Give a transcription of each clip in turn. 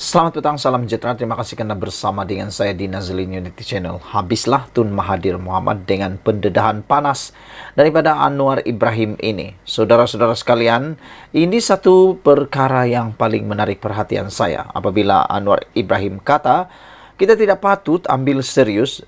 Selamat petang, salam sejahtera. Terima kasih karena bersama dengan saya di Nazlin Unity Channel. Habislah Tun Mahathir Mohamad dengan pendedahan panas daripada Anwar Ibrahim ini. Saudara-saudara sekalian, ini satu perkara yang paling menarik perhatian saya. Apabila Anwar Ibrahim kata, kita tidak patut ambil serius,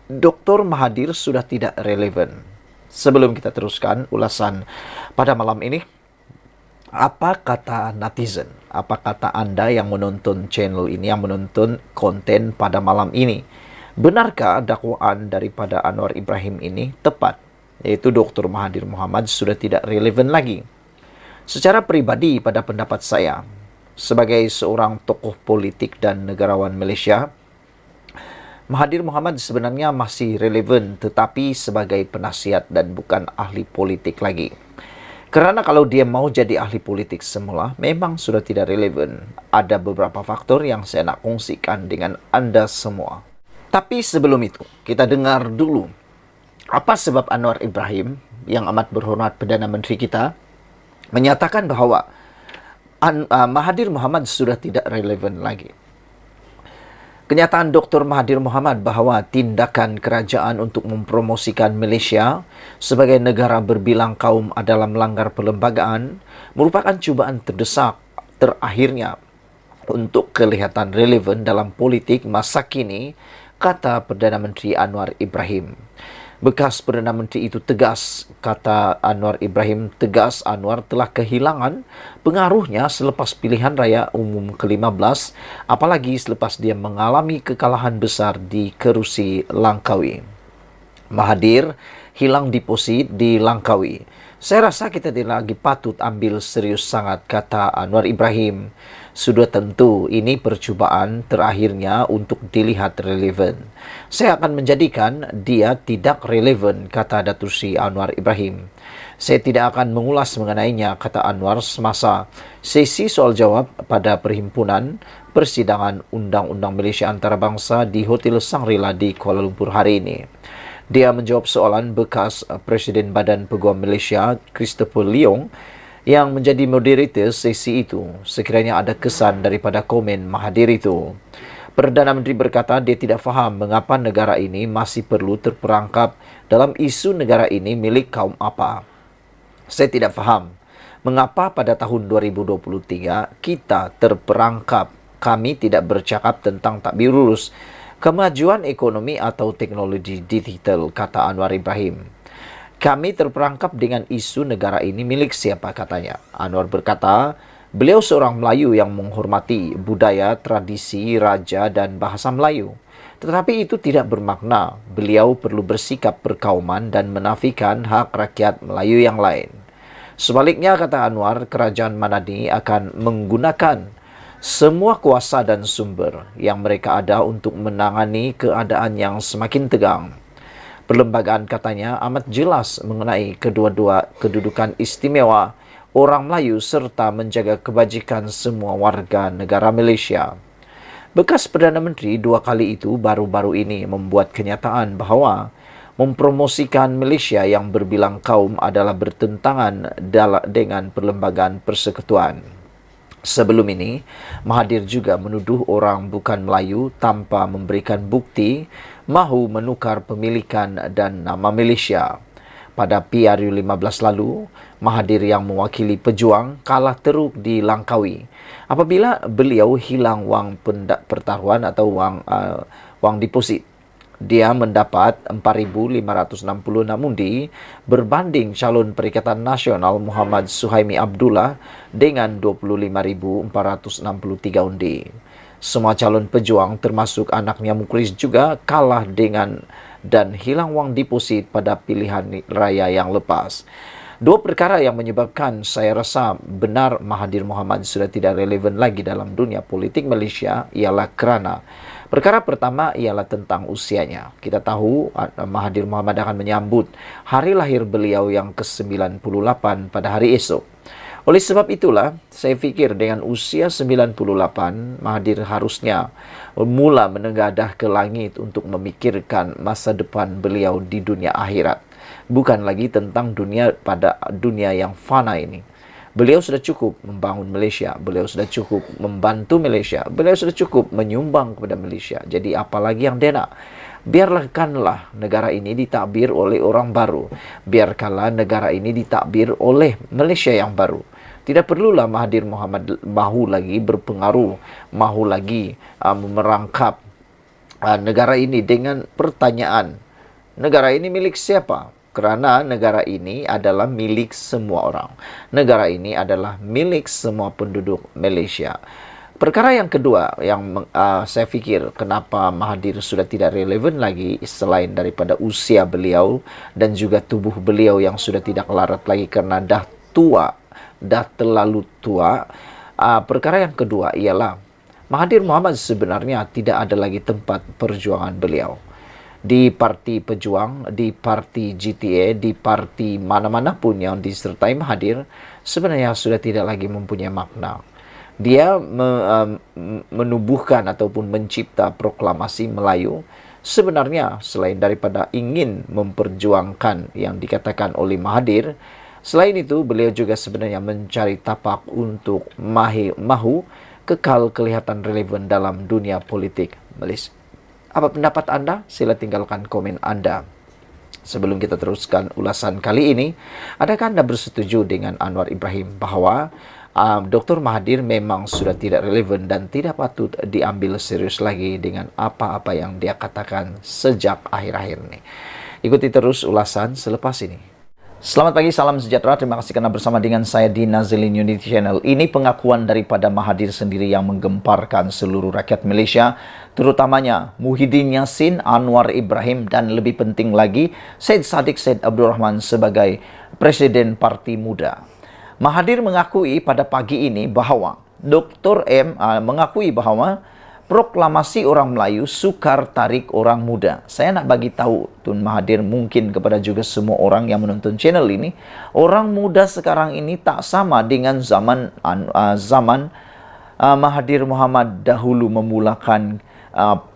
Dr. Mahathir sudah tidak relevan. Sebelum kita teruskan ulasan pada malam ini, apa kata netizen? Apa kata Anda yang menonton channel ini, yang menonton konten pada malam ini? Benarkah dakwaan daripada Anwar Ibrahim ini tepat? Yaitu Dr. Mahathir Mohamad sudah tidak relevan lagi. Secara pribadi pada pendapat saya, sebagai seorang tokoh politik dan negarawan Malaysia, Mahathir Mohamad sebenarnya masih relevan tetapi sebagai penasihat dan bukan ahli politik lagi. Karena kalau dia mau jadi ahli politik semula, memang sudah tidak relevan. Ada beberapa faktor yang saya nak kongsikan dengan Anda semua. Tapi sebelum itu, kita dengar dulu apa sebab Anwar Ibrahim yang amat berhormat Perdana Menteri kita menyatakan bahwa Mahathir Mohamad sudah tidak relevan lagi. Kenyataan Dr. Mahathir Mohamad bahawa tindakan kerajaan untuk mempromosikan Malaysia sebagai negara berbilang kaum adalah melanggar perlembagaan merupakan cubaan terdesak terakhirnya untuk kelihatan relevan dalam politik masa kini, kata Perdana Menteri Anwar Ibrahim. Bekas Perdana Menteri itu tegas, kata Anwar Ibrahim, tegas Anwar telah kehilangan pengaruhnya selepas pilihan raya umum ke-15, apalagi selepas dia mengalami kekalahan besar di kerusi Langkawi. Mahathir hilang deposit di Langkawi. Saya rasa kita tidak lagi patut ambil serius sangat, kata Anwar Ibrahim. Sudah tentu ini percubaan terakhirnya untuk dilihat relevan. Saya akan menjadikan dia tidak relevan, kata Datuk Seri Anwar Ibrahim. Saya tidak akan mengulas mengenainya, kata Anwar semasa sesi soal jawab pada Perhimpunan Persidangan Undang-Undang Malaysia Antarabangsa di Hotel Shangri-La di Kuala Lumpur hari ini. Dia menjawab soalan bekas Presiden Badan Peguam Malaysia, Christopher Leong, yang menjadi moderator sesi itu, sekiranya ada kesan daripada komen Mahathir itu. Perdana Menteri berkata dia tidak faham mengapa negara ini masih perlu terperangkap dalam isu negara ini milik kaum apa. Saya tidak faham mengapa pada tahun 2023 kita terperangkap. Kami tidak bercakap tentang takbir lurus kemajuan ekonomi atau teknologi digital, kata Anwar Ibrahim. Kami terperangkap dengan isu negara ini milik siapa, katanya. Anwar berkata, beliau seorang Melayu yang menghormati budaya, tradisi, raja dan bahasa Melayu. Tetapi itu tidak bermakna beliau perlu bersikap perkauman dan menafikan hak rakyat Melayu yang lain. Sebaliknya, kata Anwar, kerajaan Madani akan menggunakan semua kuasa dan sumber yang mereka ada untuk menangani keadaan yang semakin tegang. Perlembagaan, katanya, amat jelas mengenai kedua-dua kedudukan istimewa orang Melayu serta menjaga kebajikan semua warga negara Malaysia. Bekas Perdana Menteri dua kali itu baru-baru ini membuat kenyataan bahawa mempromosikan Malaysia yang berbilang kaum adalah bertentangan dengan Perlembagaan Persekutuan. Sebelum ini, Mahathir juga menuduh orang bukan Melayu tanpa memberikan bukti mahu menukar pemilikan dan nama Malaysia. Pada PRU 15 lalu, Mahathir yang mewakili pejuang kalah teruk di Langkawi apabila beliau hilang wang pertaruhan atau wang deposit. Dia mendapat 4,566 undi berbanding calon Perikatan Nasional Muhammad Suhaimi Abdullah dengan 25,463 undi. Semua calon pejuang termasuk anaknya Mukhlis juga kalah dengan dan hilang wang deposit pada pilihan raya yang lepas. Dua perkara yang menyebabkan saya rasa benar Mahathir Mohamad sudah tidak relevan lagi dalam dunia politik Malaysia ialah kerana perkara pertama ialah tentang usianya. Kita tahu Mahathir Mohamad akan menyambut hari lahir beliau yang ke-98 pada hari esok. Oleh sebab itulah, saya fikir dengan usia 98, Mahathir harusnya mula menengadah ke langit untuk memikirkan masa depan beliau di dunia akhirat. Bukan lagi tentang dunia yang fana ini. Beliau sudah cukup membangun Malaysia, beliau sudah cukup membantu Malaysia, beliau sudah cukup menyumbang kepada Malaysia. Jadi apalagi yang dia nak? Biarkanlah negara ini ditakbir oleh orang baru. Biarkanlah negara ini ditakbir oleh Malaysia yang baru. Tidak perlulah Mahathir Mohamad mahu lagi berpengaruh, mahu lagi merangkap negara ini dengan pertanyaan, negara ini milik siapa? Kerana negara ini adalah milik semua orang. Negara ini adalah milik semua penduduk Malaysia. Perkara yang kedua yang saya fikir kenapa Mahathir sudah tidak relevan lagi selain daripada usia beliau dan juga tubuh beliau yang sudah tidak larat lagi karena dah tua, dah terlalu tua. Perkara yang kedua ialah Mahathir Mohamad sebenarnya tidak ada lagi tempat perjuangan beliau. Di Parti Pejuang, di Parti GTA, di parti mana-mana pun yang disertai Mahathir sebenarnya sudah tidak lagi mempunyai makna. Dia menubuhkan ataupun mencipta proklamasi Melayu sebenarnya selain daripada ingin memperjuangkan yang dikatakan oleh Mahathir, selain itu beliau juga sebenarnya mencari tapak untuk mahu kekal kelihatan relevan dalam dunia politik Malaysia. Apa pendapat anda? Sila tinggalkan komen anda. Sebelum kita teruskan ulasan kali ini, adakah anda bersetuju dengan Anwar Ibrahim bahawa Dr. Mahathir memang sudah tidak relevan dan tidak patut diambil serius lagi dengan apa-apa yang dia katakan sejak akhir-akhir ini? Ikuti terus ulasan selepas ini. Selamat pagi, salam sejahtera. Terima kasih kerana bersama dengan saya di Nazilin Unity Channel. Ini pengakuan daripada Mahathir sendiri yang menggemparkan seluruh rakyat Malaysia, terutamanya Muhyiddin Yassin, Anwar Ibrahim dan lebih penting lagi Syed Saddiq Syed Abdul Rahman sebagai Presiden Parti Muda. Mahathir mengakui pada pagi ini bahawa Dr. M mengakui bahawa proklamasi orang Melayu sukar tarik orang muda. Saya nak bagi tahu Tun Mahathir mungkin kepada juga semua orang yang menonton channel ini, orang muda sekarang ini tak sama dengan zaman Mahathir Mohamad dahulu memulakan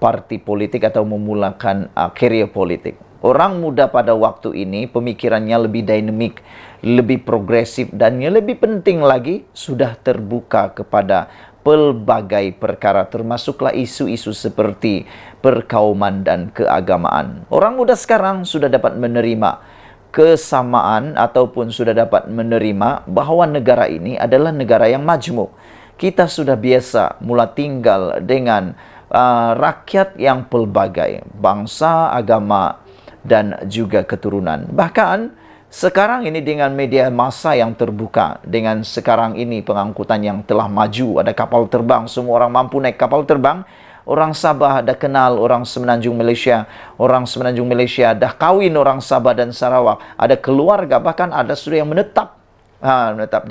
parti politik atau memulakan karier politik. Orang muda pada waktu ini pemikirannya lebih dinamik, lebih progresif dan yang lebih penting lagi sudah terbuka kepada pelbagai perkara termasuklah isu-isu seperti perkauman dan keagamaan. Orang muda sekarang sudah dapat menerima kesamaan ataupun sudah dapat menerima bahawa negara ini adalah negara yang majmuk. Kita sudah biasa mula tinggal dengan rakyat yang pelbagai, bangsa, agama dan juga keturunan. Bahkan sekarang ini dengan media massa yang terbuka, dengan sekarang ini pengangkutan yang telah maju, ada kapal terbang, semua orang mampu naik kapal terbang. Orang Sabah dah kenal orang Semenanjung Malaysia, orang Semenanjung Malaysia dah kahwin orang Sabah dan Sarawak, ada keluarga, bahkan ada sudah yang menetap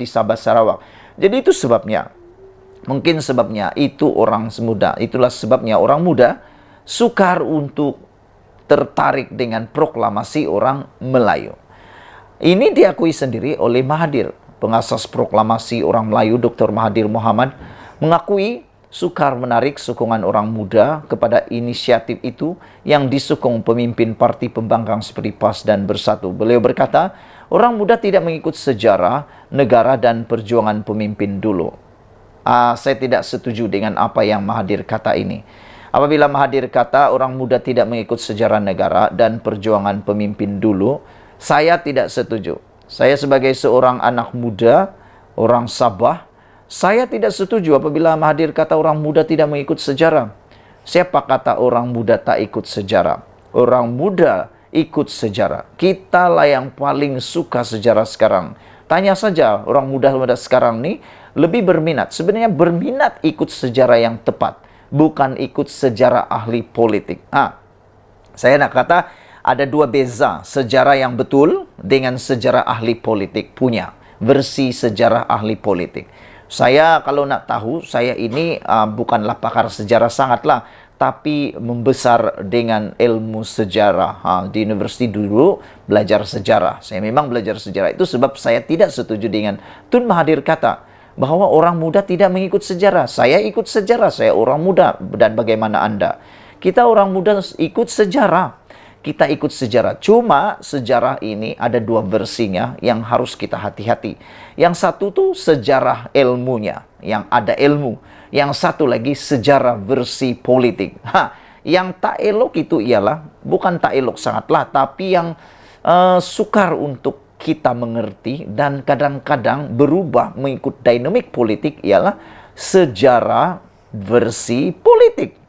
di Sabah Sarawak. Jadi itu sebabnya, mungkin sebabnya itu orang muda, itulah sebabnya orang muda sukar untuk tertarik dengan proklamasi orang Melayu. Ini diakui sendiri oleh Mahathir. Pengasas proklamasi orang Melayu Dr. Mahathir Mohamad mengakui sukar menarik sokongan orang muda kepada inisiatif itu yang disokong pemimpin parti pembangkang seperti PAS dan Bersatu. Beliau berkata, orang muda tidak mengikut sejarah, negara dan perjuangan pemimpin dulu. Saya tidak setuju dengan apa yang Mahathir kata ini. Apabila Mahathir kata orang muda tidak mengikut sejarah negara dan perjuangan pemimpin dulu, saya tidak setuju. Saya sebagai seorang anak muda, orang Sabah, saya tidak setuju apabila Mahathir kata orang muda tidak mengikut sejarah. Siapa kata orang muda tak ikut sejarah? Orang muda ikut sejarah. Kita lah yang paling suka sejarah sekarang. Tanya saja orang muda-muda sekarang ni lebih berminat. Sebenarnya berminat ikut sejarah yang tepat, bukan ikut sejarah ahli politik. Saya nak kata ada dua beza sejarah yang betul dengan sejarah ahli politik punya. Versi sejarah ahli politik. Saya kalau nak tahu, saya ini bukanlah pakar sejarah sangatlah, tapi membesar dengan ilmu sejarah. Di universiti dulu belajar sejarah. Saya memang belajar sejarah. Itu sebab saya tidak setuju dengan Tun Mahathir kata bahawa orang muda tidak mengikut sejarah. Saya ikut sejarah, saya orang muda. Dan bagaimana anda? Kita orang muda ikut sejarah. kita ikut sejarah. Cuma sejarah ini ada dua versinya yang harus kita hati-hati. Yang satu tuh sejarah ilmunya, yang ada ilmu. Yang satu lagi sejarah versi politik. Yang tak elok itu ialah, bukan tak elok sangatlah, tapi yang sukar untuk kita mengerti dan kadang-kadang berubah mengikut dinamik politik ialah sejarah versi politik.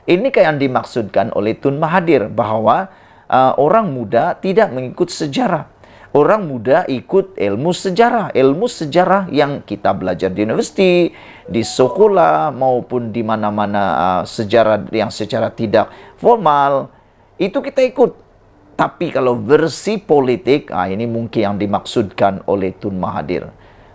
Ini kayak yang dimaksudkan oleh Tun Mahathir bahwa orang muda tidak mengikut sejarah. Orang muda ikut ilmu sejarah. Ilmu sejarah yang kita belajar di universiti, di sekolah, maupun di mana-mana sejarah yang secara tidak formal, itu kita ikut. Tapi kalau versi politik, ini mungkin yang dimaksudkan oleh Tun Mahathir.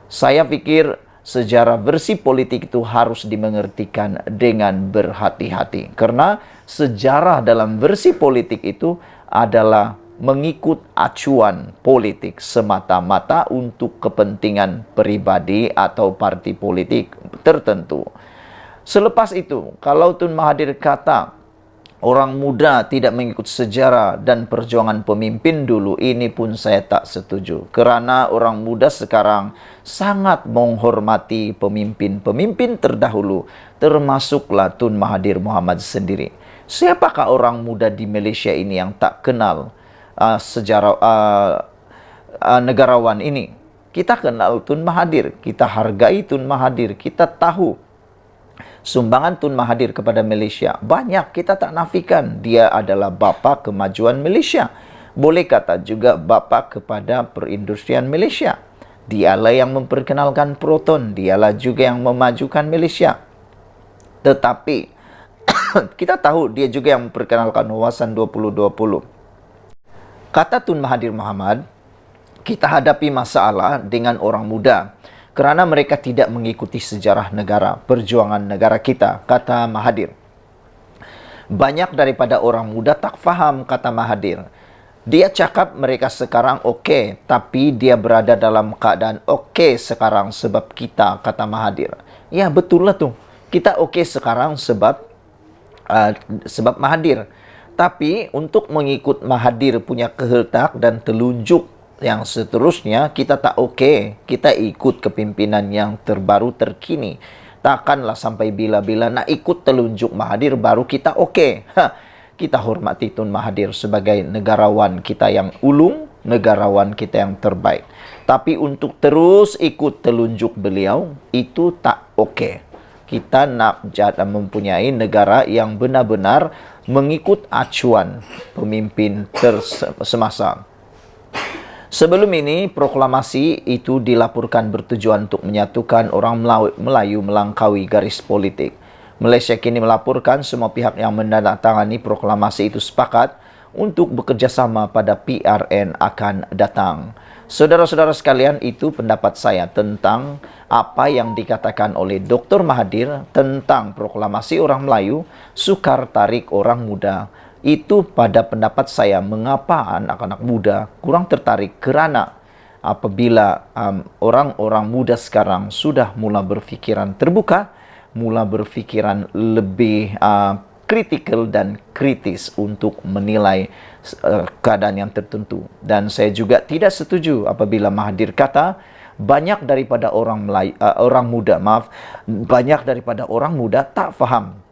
Saya pikir sejarah versi politik itu harus dimengertikan dengan berhati-hati. Karena sejarah dalam versi politik itu adalah mengikut acuan politik semata-mata untuk kepentingan pribadi atau parti politik tertentu. Selepas itu, kalau Tun Mahathir kata orang muda tidak mengikut sejarah dan perjuangan pemimpin dulu, ini pun saya tak setuju. Kerana orang muda sekarang sangat menghormati pemimpin-pemimpin terdahulu, termasuklah Tun Mahathir Mohamad sendiri. Siapakah orang muda di Malaysia ini yang tak kenal sejarah negarawan ini? Kita kenal Tun Mahathir, kita hargai Tun Mahathir, kita tahu sumbangan Tun Mahathir kepada Malaysia banyak, kita tak nafikan. Dia adalah bapa kemajuan Malaysia. Boleh kata juga bapa kepada perindustrian Malaysia. Dialah yang memperkenalkan proton, dialah juga yang memajukan Malaysia. Tetapi kita tahu dia juga yang memperkenalkan wawasan 2020. Kata Tun Mahathir Mohamad, kita hadapi masalah dengan orang muda kerana mereka tidak mengikuti sejarah negara, perjuangan negara kita, kata Mahathir. Banyak daripada orang muda tak faham, kata Mahathir. Dia cakap mereka sekarang okey, tapi dia berada dalam keadaan okey sekarang sebab kita, kata Mahathir. Ya, betul lah tu. Kita okey sekarang sebab Mahathir. Tapi untuk mengikut Mahathir punya kehendak dan telunjuk yang seterusnya, kita tak okey. Kita ikut kepimpinan yang terbaru terkini. Takkanlah sampai bila-bila nak ikut telunjuk Mahathir baru kita okey. Kita hormati Tun Mahathir sebagai negarawan kita yang ulung, negarawan kita yang terbaik. Tapi untuk terus ikut telunjuk beliau, itu tak okey. Kita nak mempunyai negara yang benar-benar mengikut acuan pemimpin semasa. Sebelum ini, proklamasi itu dilaporkan bertujuan untuk menyatukan orang Melayu melangkaui garis politik. Malaysia kini melaporkan semua pihak yang menandatangani proklamasi itu sepakat untuk bekerjasama pada PRN akan datang. Saudara-saudara sekalian, itu pendapat saya tentang apa yang dikatakan oleh Dr. Mahathir tentang proklamasi orang Melayu, sukar tarik orang muda. Itu pada pendapat saya mengapa anak-anak muda kurang tertarik, kerana apabila orang-orang muda sekarang sudah mula berfikiran terbuka, mula berfikiran lebih kritikal dan kritis untuk menilai keadaan yang tertentu. Dan saya juga tidak setuju apabila Mahathir kata banyak daripada orang muda tak faham.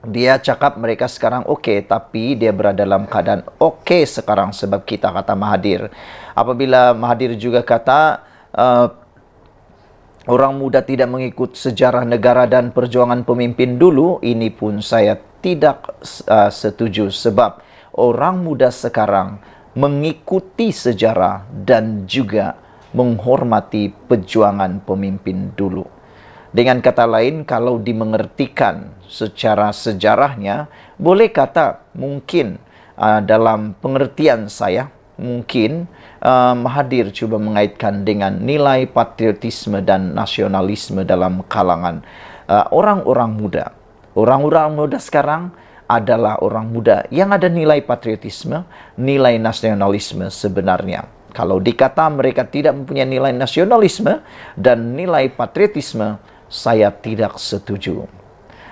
Dia cakap mereka sekarang okey, tapi dia berada dalam keadaan okey sekarang sebab kita, kata Mahathir. Apabila Mahathir juga kata orang muda tidak mengikut sejarah negara dan perjuangan pemimpin dulu, ini pun saya tidak setuju sebab orang muda sekarang mengikuti sejarah dan juga menghormati perjuangan pemimpin dulu. Dengan kata lain, kalau dimengertikan secara sejarahnya, boleh kata mungkin dalam pengertian saya, mungkin Mahathir cuba mengaitkan dengan nilai patriotisme dan nasionalisme dalam kalangan orang-orang muda. Orang-orang muda sekarang adalah orang muda yang ada nilai patriotisme, nilai nasionalisme sebenarnya. Kalau dikata mereka tidak mempunyai nilai nasionalisme dan nilai patriotisme, saya tidak setuju.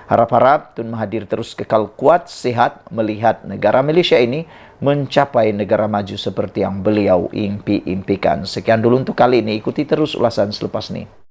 Harap-harap Tun Mahathir terus kekal kuat, sehat, melihat negara Malaysia ini mencapai negara maju seperti yang beliau impi-impikan. Sekian dulu untuk kali ini, ikuti terus ulasan selepas ini.